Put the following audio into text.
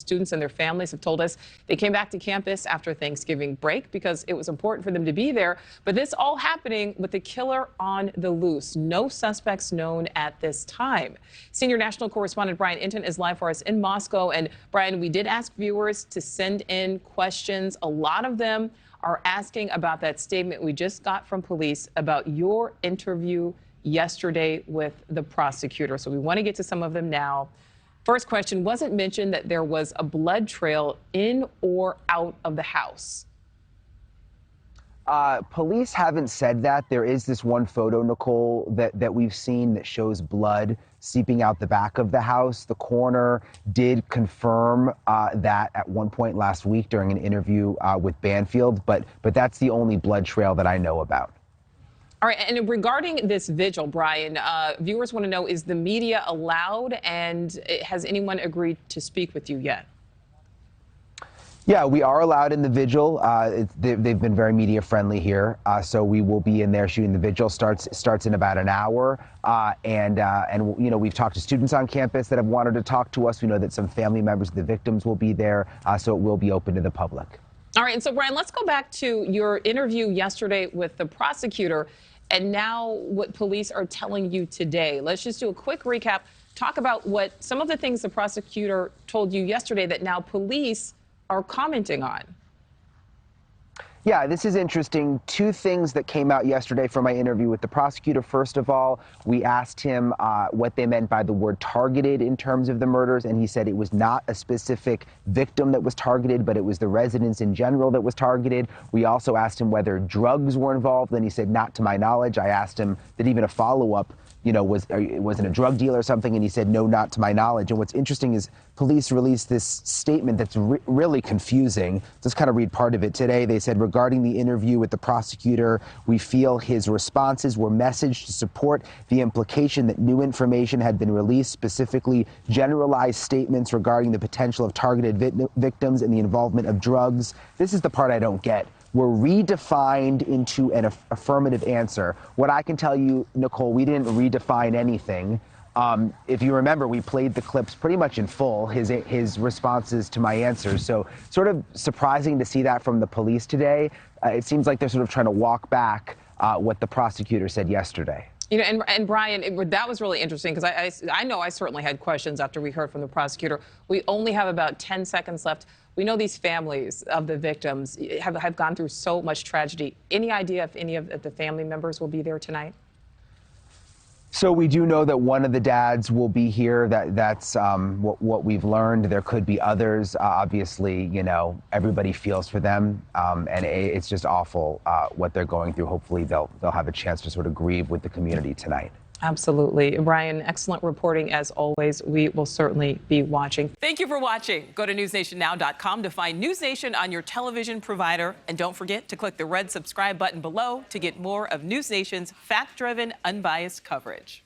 Students and their families have told us they came back to campus after Thanksgiving break because it was important for them to be there. But this all happening with the killer on the loose. No suspects known at this time. Senior national correspondent Brian Entin is live for us in Moscow. And Brian, we did ask viewers to send in questions. A lot of them are asking about that statement we just got from police about your interview yesterday with the prosecutor. So we want to get to some of them now. First question, was it mentioned that there was a blood trail in or out of the house? Police haven't said that. There is this one photo, Nichole, that we've seen that shows blood seeping out the back of the house. The coroner did confirm that at one point last week during an interview with Banfield, but that's the only blood trail that I know about. All right, and regarding this vigil, Brian, viewers want to know, is the media allowed, and has anyone agreed to speak with you yet? Yeah, we are allowed in the vigil. They've been very media friendly here, so we will be in there shooting. The vigil starts in about an hour, and you know, we've talked to students on campus that have wanted to talk to us. We know that some family members of the victims will be there, so it will be open to the public. All right, and so Brian, let's go back to your interview yesterday with the prosecutor and now what police are telling you today. Let's just do a quick recap. Talk about what some of the things the prosecutor told you yesterday that now police are commenting on. Yeah, this is interesting. Two things that came out yesterday from my interview with the prosecutor. First of all, we asked him what they meant by the word targeted in terms of the murders, and he said it was not a specific victim that was targeted, but it was the residents in general that was targeted. We also asked him whether drugs were involved, and he said, not to my knowledge. I asked him that even a follow-up, you know, was it a drug deal or something? And he said, no, not to my knowledge. And what's interesting is police released this statement that's really confusing. Just kind of read part of it today. They said, regarding the interview with the prosecutor, we feel his responses were messaged to support the implication that new information had been released, specifically generalized statements regarding the potential of targeted victims and the involvement of drugs. This is the part I don't get. Were redefined into an affirmative answer. What I can tell you, Nichole, we didn't redefine anything. If you remember, we played the clips pretty much in full, his responses to my answers. So sort of surprising to see that from the police today. It seems like they're sort of trying to walk back what the prosecutor said yesterday. You know, and Brian, that was really interesting because I know I certainly had questions after we heard from the prosecutor. We only have about 10 seconds left. We know these families of the victims have gone through so much tragedy. Any idea if any of the family members will be there tonight? So we do know that one of the dads will be here. That's what we've learned. There could be others. Obviously, you know, everybody feels for them, and it's just awful what they're going through. Hopefully, they'll have a chance to sort of grieve with the community tonight. Absolutely. Brian, excellent reporting as always. We will certainly be watching. Thank you for watching. Go to newsnationnow.com to find NewsNation on your television provider. And don't forget to click the red subscribe button below to get more of NewsNation's fact-driven, unbiased coverage.